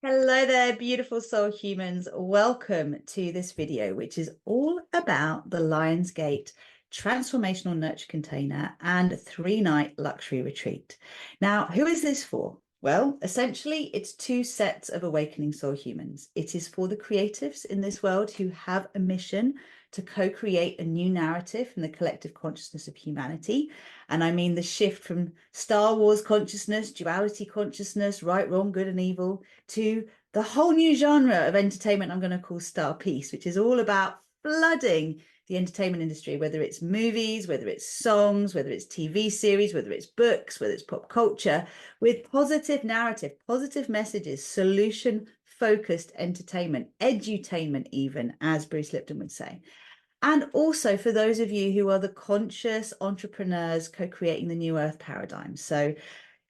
Hello there, beautiful soul humans. Welcome to this video, which is all about the Lionsgate Transformational Nurture Container and 3-night luxury retreat. Now, who is this for? Well, essentially, it's two sets of awakening soul humans. It is for the creatives in this world who have a mission to co-create a new narrative in the collective consciousness of humanity. And I mean the shift from Star Wars consciousness, duality consciousness, right, wrong, good and evil, to the whole new genre of entertainment I'm going to call Star Peace, which is all about flooding the entertainment industry, whether it's movies, whether it's songs, whether it's TV series, whether it's books, whether it's pop culture, with positive narrative, positive messages, solution focused entertainment, edutainment, even, as Bruce Lipton would say. And also for those of you who are the conscious entrepreneurs co-creating the new earth paradigm. So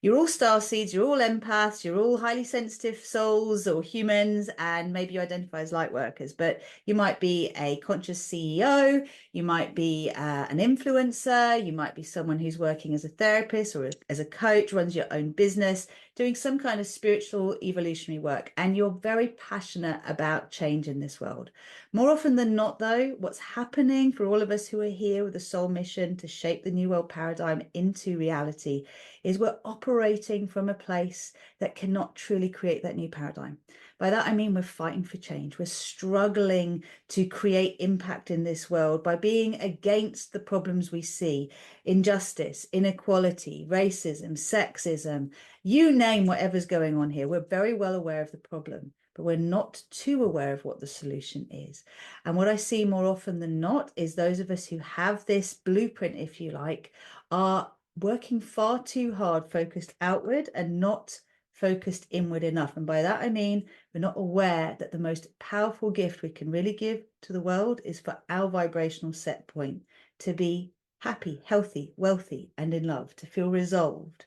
you're all star seeds, you're all empaths, you're all highly sensitive souls or humans, and maybe you identify as light workers, but you might be a conscious CEO, you might be an influencer, you might be someone who's working as a therapist or as a coach, runs your own business, doing some kind of spiritual evolutionary work, and you're very passionate about change in this world. More often than not, though, what's happening for all of us who are here with a soul mission to shape the new world paradigm into reality is we're operating from a place that cannot truly create that new paradigm. By that, I mean we're fighting for change. We're struggling to create impact in this world by being against the problems we see: injustice, inequality, racism, sexism, you name whatever's going on here. We're very well aware of the problem, but we're not too aware of what the solution is. And what I see more often than not is those of us who have this blueprint, if you like, are working far too hard, focused outward and not focused inward enough. And by that, I mean, we're not aware that the most powerful gift we can really give to the world is for our vibrational set point to be happy, healthy, wealthy, and in love, to feel resolved.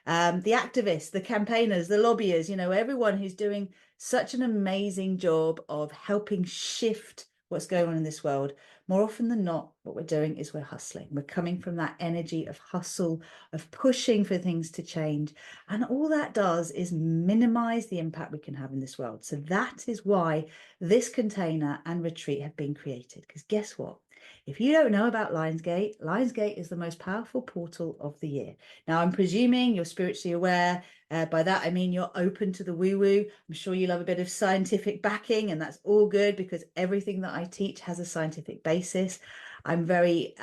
The activists, the campaigners, the lobbyers, everyone who's doing such an amazing job of helping shift what's going on in this world. More often than not, what we're doing is we're hustling. We're coming from that energy of hustle, of pushing for things to change. And all that does is minimize the impact we can have in this world. So that is why this container and retreat have been created. Because guess what? If you don't know about Lionsgate, Lionsgate is the most powerful portal of the year. Now, I'm presuming you're spiritually aware. By that, I mean you're open to the woo-woo. I'm sure you love a bit of scientific backing, and that's all good because everything that I teach has a scientific basis. I'm very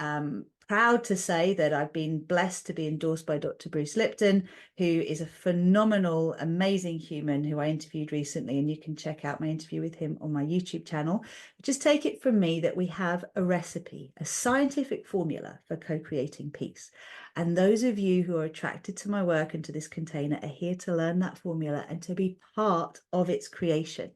proud to say that I've been blessed to be endorsed by Dr. Bruce Lipton, who is a phenomenal, amazing human who I interviewed recently, and you can check out my interview with him on my YouTube channel. Just take it from me that we have a recipe, a scientific formula for co-creating peace. And those of you who are attracted to my work and to this container are here to learn that formula and to be part of its creation.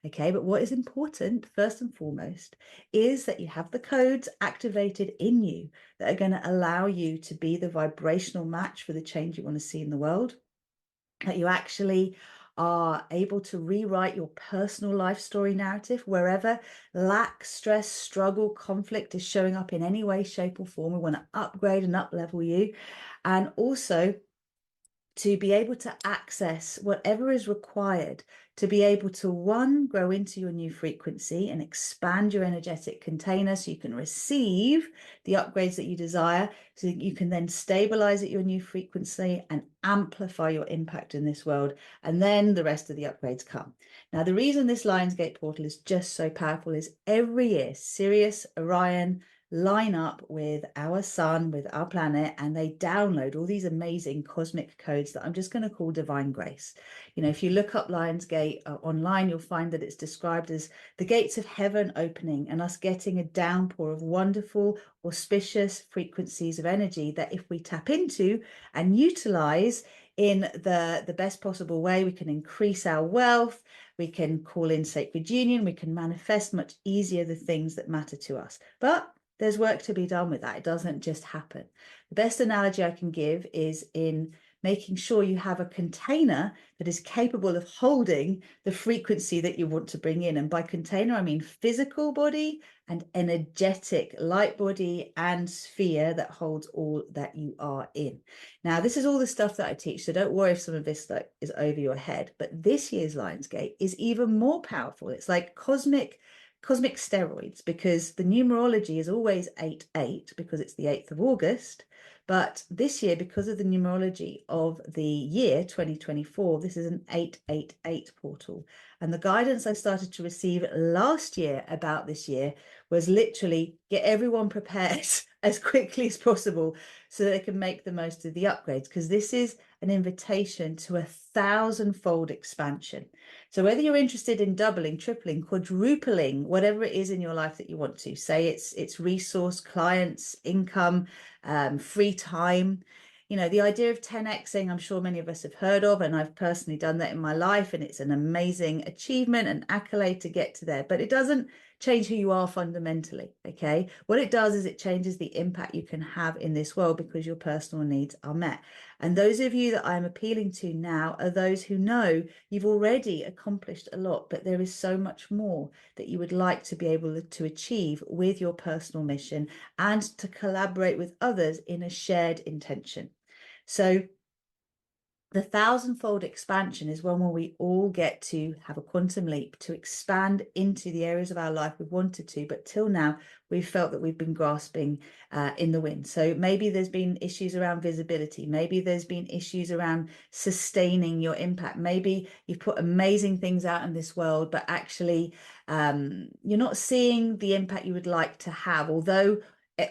Okay, but what is important, first and foremost, is that you have the codes activated in you that are going to allow you to be the vibrational match for the change you want to see in the world, that you actually are able to rewrite your personal life story narrative wherever lack, stress, struggle, conflict is showing up in any way, shape, or form. We want to upgrade and up level you. And also to be able to access whatever is required to be able to, one, grow into your new frequency and expand your energetic container so you can receive the upgrades that you desire, so that you can then stabilize at your new frequency and amplify your impact in this world. And then the rest of the upgrades come. Now, the reason this Lionsgate portal is just so powerful is every year, Sirius, Orion, line up with our sun, with our planet, and they download all these amazing cosmic codes that I'm just going to call divine grace. If you look up Lionsgate online, you'll find that it's described as the gates of heaven opening and us getting a downpour of wonderful, auspicious frequencies of energy that if we tap into and utilize in the best possible way, we can increase our wealth, we can call in sacred union, we can manifest much easier the things that matter to us. But there's work to be done with that. It doesn't just happen. The best analogy I can give is in making sure you have a container that is capable of holding the frequency that you want to bring in. And by container, I mean physical body and energetic light body and sphere that holds all that you are in. Now, this is all the stuff that I teach, so don't worry if some of this is over your head, but this year's Lionsgate is even more powerful. It's like cosmic steroids, because the numerology is always 8-8 because it's the 8th of August. But this year, because of the numerology of the year 2024, this is an 888 portal. And the guidance I started to receive last year about this year was literally get everyone prepared as quickly as possible so that they can make the most of the upgrades, because this is an invitation to 1,000-fold expansion. So whether you're interested in doubling, tripling, quadrupling, whatever it is in your life that you want to, say it's resource, clients, income, free time, you know, the idea of 10xing, I'm sure many of us have heard of, and I've personally done that in my life, and it's an amazing achievement and accolade to get to there, but it doesn't change who you are fundamentally. Okay, what it does is it changes the impact you can have in this world because your personal needs are met. And those of you that I'm appealing to now are those who know you've already accomplished a lot, but there is so much more that you would like to be able to achieve with your personal mission and to collaborate with others in a shared intention. So the 1,000-fold expansion is one where we all get to have a quantum leap to expand into the areas of our life we've wanted to, but till now we've felt that we've been grasping in the wind. So maybe there's been issues around visibility, maybe there's been issues around sustaining your impact, maybe you've put amazing things out in this world, but actually you're not seeing the impact you would like to have. Although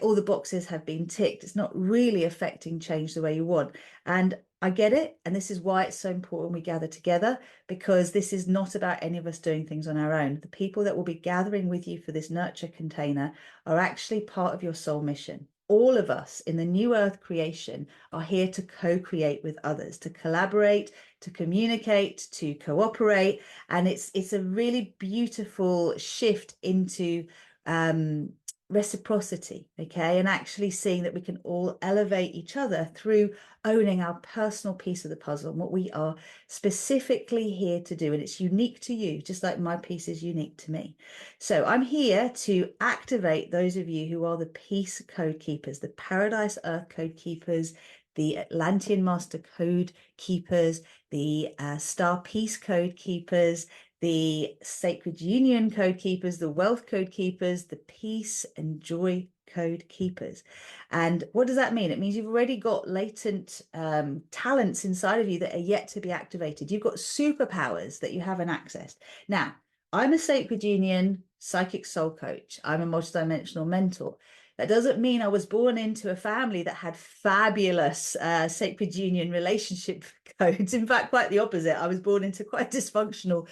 all the boxes have been ticked, it's not really affecting change the way you want. And I get it. And this is why it's so important we gather together, because this is not about any of us doing things on our own. The people that will be gathering with you for this nurture container are actually part of your soul mission. All of us in the new earth creation are here to co-create with others, to collaborate, to communicate, to cooperate. And it's a really beautiful shift into reciprocity, okay, and actually seeing that we can all elevate each other through owning our personal piece of the puzzle and what we are specifically here to do. And it's unique to you, just like my piece is unique to me. So I'm here to activate those of you who are the peace code keepers, the Paradise Earth code keepers, the Atlantean Master Code keepers, the Star Peace Code keepers, the Sacred Union Code keepers, the Wealth Code keepers, the Peace and Joy Code keepers. And what does that mean? It means you've already got latent talents inside of you that are yet to be activated. You've got superpowers that you haven't accessed. Now, I'm a Sacred Union psychic soul coach. I'm a multidimensional mentor. That doesn't mean I was born into a family that had fabulous Sacred Union relationship codes. In fact, quite the opposite. I was born into quite a dysfunctional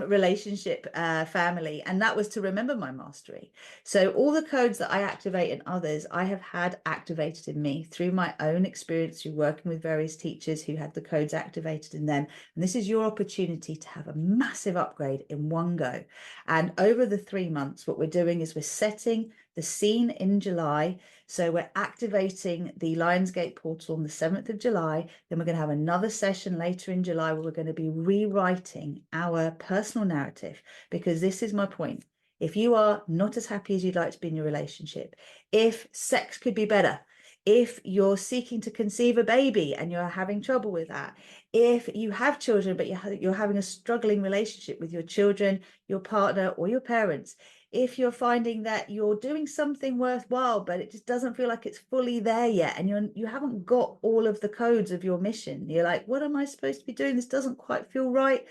relationship family, and that was to remember my mastery. So all the codes that I activate in others, I have had activated in me through my own experience, through working with various teachers who had the codes activated in them. And this is your opportunity to have a massive upgrade in one go. And over the 3 months, what we're doing is we're setting the scene in July. So we're activating the Lionsgate portal on the 7th of July. Then we're going to have another session later in July where we're going to be rewriting our personal narrative, because this is my point. If you are not as happy as you'd like to be in your relationship, if sex could be better, if you're seeking to conceive a baby and you're having trouble with that, if you have children but you're having a struggling relationship with your children, your partner, or your parents, if you're finding that you're doing something worthwhile but it just doesn't feel like it's fully there yet, and you haven't got all of the codes of your mission, you're like, what am I supposed to be doing? This doesn't quite feel right.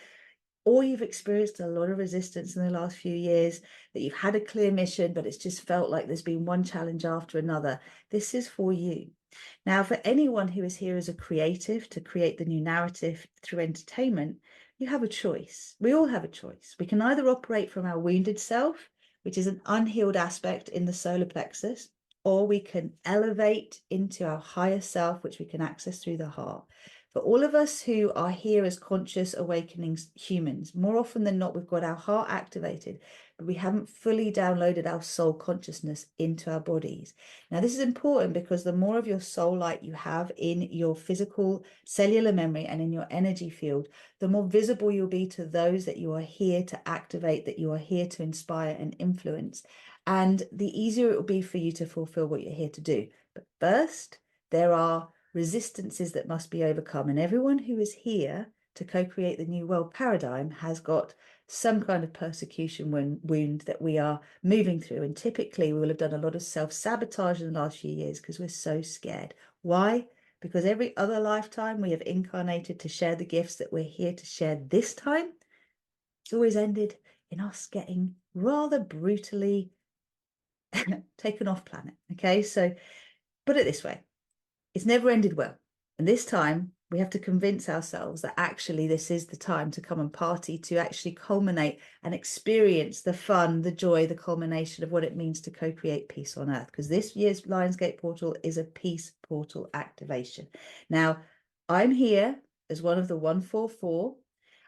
Or you've experienced a lot of resistance in the last few years, that you've had a clear mission, but it's just felt like there's been one challenge after another. This is for you. Now, for anyone who is here as a creative to create the new narrative through entertainment, you have a choice. We all have a choice. We can either operate from our wounded self, which is an unhealed aspect in the solar plexus, or we can elevate into our higher self, which we can access through the heart. For all of us who are here as conscious awakening humans, more often than not, we've got our heart activated, but we haven't fully downloaded our soul consciousness into our bodies. Now, this is important because the more of your soul light you have in your physical cellular memory and in your energy field, the more visible you'll be to those that you are here to activate, that you are here to inspire and influence. And the easier it will be for you to fulfill what you're here to do. But first, there are resistances that must be overcome. And everyone who is here to co-create the new world paradigm has got some kind of persecution wound that we are moving through. And typically we will have done a lot of self-sabotage in the last few years because we're so scared. Why? Because every other lifetime we have incarnated to share the gifts that we're here to share this time. It's always ended in us getting rather brutally taken off planet. Okay, so put it this way. It's never ended well. And this time we have to convince ourselves that actually this is the time to come and party, to actually culminate and experience the fun, the joy, the culmination of what it means to co-create peace on Earth. Because this year's Lionsgate portal is a peace portal activation. Now, I'm here as one of the 144.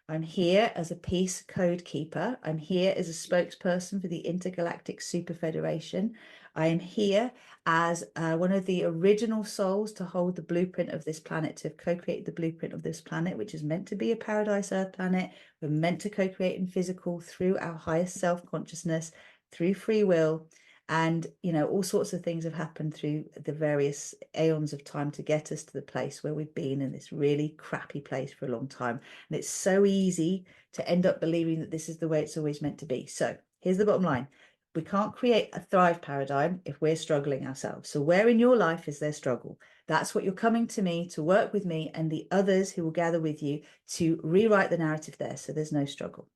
I'm here as a peace code keeper. I'm here as a spokesperson for the Intergalactic Super Federation. I am here as one of the original souls to hold the blueprint of this planet, to co-create the blueprint of this planet, which is meant to be a paradise Earth planet. We're meant to co-create in physical through our highest self-consciousness, through free will. And, you know, all sorts of things have happened through the various aeons of time to get us to the place where we've been in this really crappy place for a long time. And it's so easy to end up believing that this is the way it's always meant to be. So here's the bottom line. We can't create a thrive paradigm if we're struggling ourselves. So where in your life is there struggle? That's what you're coming to me to work with me and the others who will gather with you to rewrite the narrative there. So there's no struggle.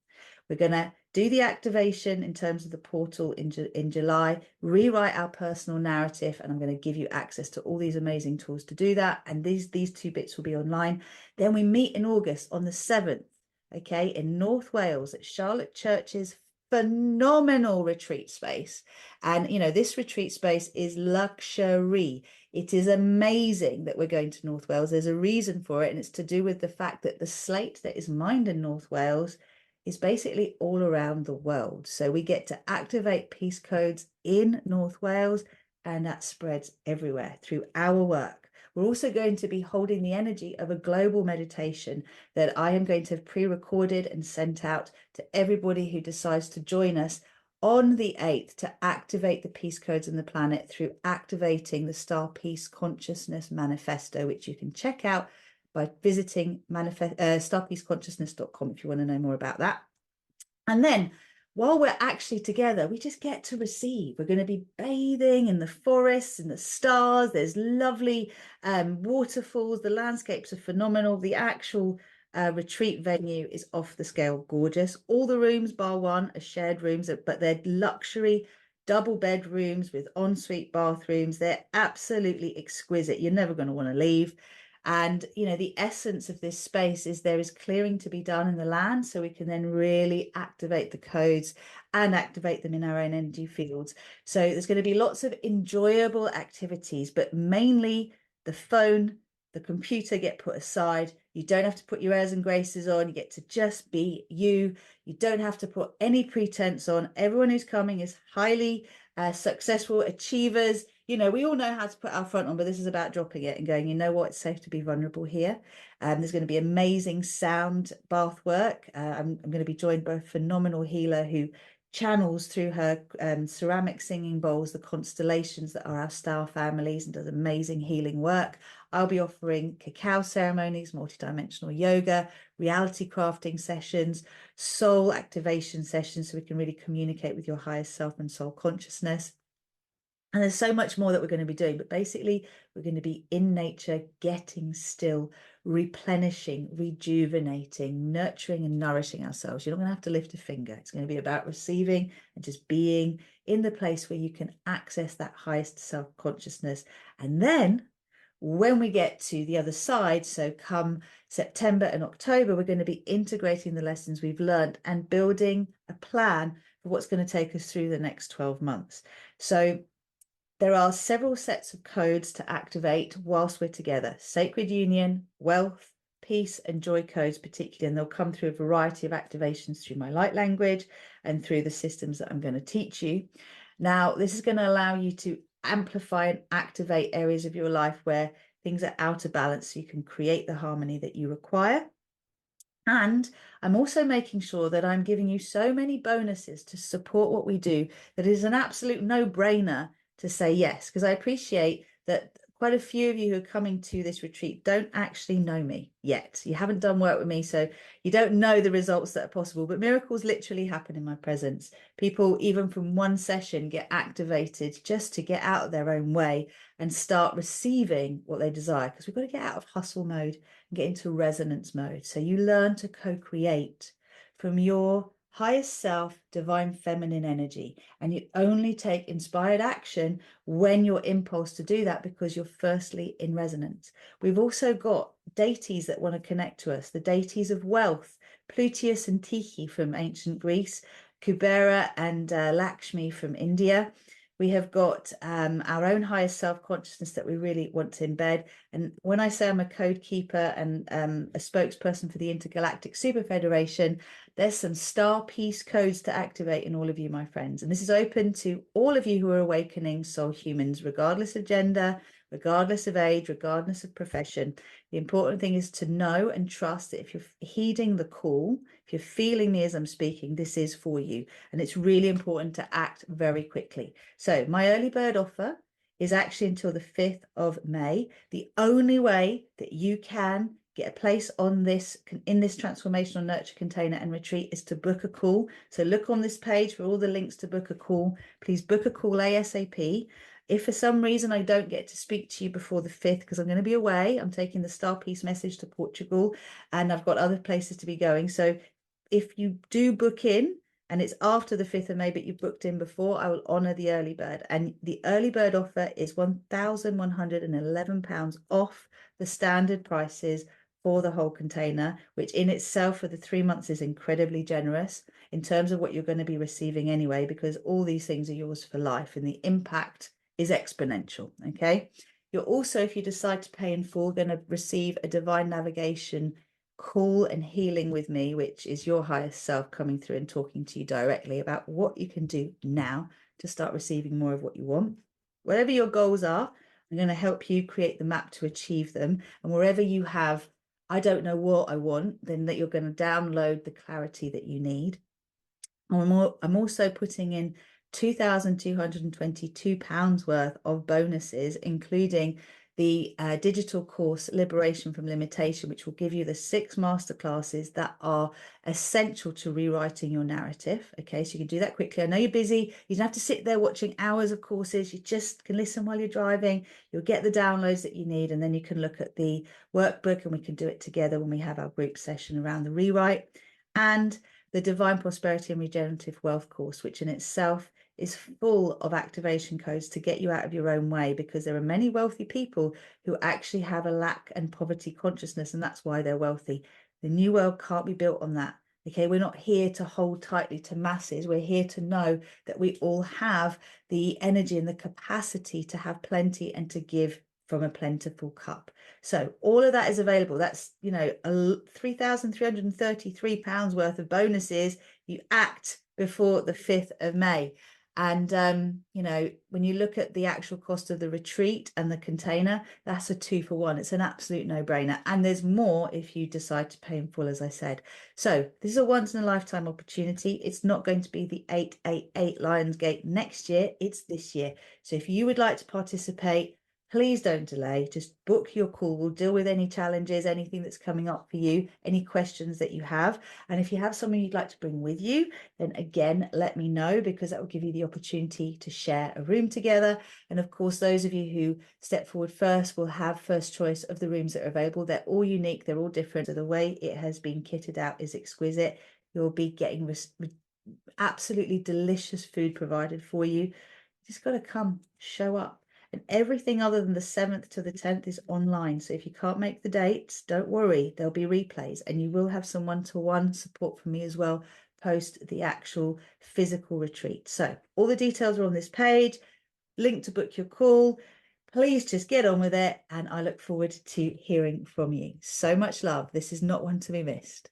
We're going to do the activation in terms of the portal in July, rewrite our personal narrative, and I'm going to give you access to all these amazing tools to do that. And these two bits will be online. Then we meet in August on the 7th, okay, in North Wales at Charlotte Church's phenomenal retreat space. And, you know, this retreat space is luxury. It is amazing that we're going to North Wales. There's a reason for it, and it's to do with the fact that the slate that is mined in North Wales is basically all around the world. So we get to activate peace codes in North Wales, and that spreads everywhere through our work. We're also going to be holding the energy of a global meditation that I am going to have pre-recorded and sent out to everybody who decides to join us on the 8th to activate the peace codes in the planet through activating the Star Peace Consciousness Manifesto, which you can check out by visiting starpeaceconsciousness.com if you want to know more about that. And then while we're actually together, we just get to receive. We're going to be bathing in the forests, in the stars. There's lovely waterfalls. The landscapes are phenomenal. The actual retreat venue is off the scale gorgeous. All the rooms, bar one, are shared rooms, but they're luxury double bedrooms with ensuite bathrooms. They're absolutely exquisite. You're never going to want to leave. And, you know, the essence of this space is there is clearing to be done in the land so we can then really activate the codes and activate them in our own energy fields. So there's going to be lots of enjoyable activities, but mainly the phone, the computer get put aside. You don't have to put your airs and graces on. You get to just be you. You don't have to put any pretense on. Everyone who's coming is highly successful achievers. You know, we all know how to put our front on, but this is about dropping it and going, you know what, it's safe to be vulnerable here. There's going to be amazing sound bath work. I'm going to be joined by a phenomenal healer who channels through her ceramic singing bowls the constellations that are our star families and does amazing healing work. I'll be offering cacao ceremonies, multidimensional yoga, reality crafting sessions, soul activation sessions so we can really communicate with your highest self and soul consciousness. And there's so much more that we're going to be doing, but basically we're going to be in nature, getting still, replenishing, rejuvenating, nurturing and nourishing ourselves. You're not going to have to lift a finger. It's going to be about receiving and just being in the place where you can access that highest self-consciousness. And then when we get to the other side, so come September and October, we're going to be integrating the lessons we've learned and building a plan for what's going to take us through the next 12 months. So there are several sets of codes to activate whilst we're together: sacred union, wealth, peace and joy codes particularly, and they'll come through a variety of activations through my light language and through the systems that I'm going to teach you. Now, this is going to allow you to amplify and activate areas of your life where things are out of balance, so you can create the harmony that you require. And I'm also making sure that I'm giving you so many bonuses to support what we do that it is an absolute no-brainer to say yes, because I appreciate that quite a few of you who are coming to this retreat don't actually know me yet. You haven't done work with me, so you don't know the results that are possible, but miracles literally happen in my presence. People, even from one session, get activated just to get out of their own way and start receiving what they desire, because we've got to get out of hustle mode and get into resonance mode. So you learn to co-create from your highest self, divine feminine energy, and you only take inspired action when your impulse to do that, because you're firstly in resonance. We've also got deities that want to connect to us, the deities of wealth, Plutus and Tyche from ancient Greece, Kubera and Lakshmi from India. We have got our own highest self-consciousness that we really want to embed. And when I say I'm a code keeper and a spokesperson for the Intergalactic Super Federation, there's some star piece codes to activate in all of you, my friends. And this is open to all of you who are awakening soul humans, regardless of gender, regardless of age, regardless of profession. The important thing is to know and trust that if you're heeding the call, if you're feeling me as I'm speaking, this is for you. And it's really important to act very quickly. So my early bird offer is actually until the 5th of May. The only way that you can get a place on this, in this transformational nurture container and retreat, is to book a call. So look on this page for all the links to book a call. Please book a call ASAP. If for some reason I don't get to speak to you before the 5th, because I'm going to be away, I'm taking the Star Piece message to Portugal and I've got other places to be going. So if you do book in and it's after the 5th of May, but you booked in before, I will honour the early bird. And the early bird offer is £1,111 off the standard prices for the whole container, which in itself for the 3 months is incredibly generous in terms of what you're going to be receiving anyway, because all these things are yours for life and the impact is exponential. Okay. You're also, if you decide to pay in full, going to receive a divine navigation call and healing with me, which is your highest self coming through and talking to you directly about what you can do now to start receiving more of what you want. Whatever your goals are, I'm going to help you create the map to achieve them. And wherever you have, I don't know what I want, then that you're going to download the clarity that you need. I'm also putting in £2,222 worth of bonuses, including the digital course Liberation from Limitation, which will give you the 6 masterclasses that are essential to rewriting your narrative. Okay, so you can do that quickly. I know you're busy. You don't have to sit there watching hours of courses. You just can listen while you're driving. You'll get the downloads that you need, and then you can look at the workbook and we can do it together when we have our group session around the rewrite. And the Divine Prosperity and Regenerative Wealth course, which in itself is full of activation codes to get you out of your own way, because there are many wealthy people who actually have a lack and poverty consciousness, and that's why they're wealthy. The new world can't be built on that. Okay, we're not here to hold tightly to masses. We're here to know that we all have the energy and the capacity to have plenty and to give from a plentiful cup. So all of that is available. That's, you know, £3,333 worth of bonuses. You act before the 5th of May. And, you know, when you look at the actual cost of the retreat and the container, that's a 2-for-1. It's an absolute no-brainer. And there's more if you decide to pay in full, as I said. So this is a once-in-a-lifetime opportunity. It's not going to be the 888 Lionsgate next year. It's this year. So if you would like to participate, please don't delay. Just book your call. We'll deal with any challenges, anything that's coming up for you, any questions that you have. And if you have someone you'd like to bring with you, then again, let me know, because that will give you the opportunity to share a room together. And of course, those of you who step forward first will have first choice of the rooms that are available. They're all unique. They're all different. So the way it has been kitted out is exquisite. You'll be getting absolutely delicious food provided for you. You just got to come, show up. And everything other than the 7th to the 10th is online. So if you can't make the dates, don't worry, there'll be replays, and you will have some one-to-one support from me as well post the actual physical retreat. So all the details are on this page, link to book your call. Please just get on with it, and I look forward to hearing from you. So much love. This is not one to be missed.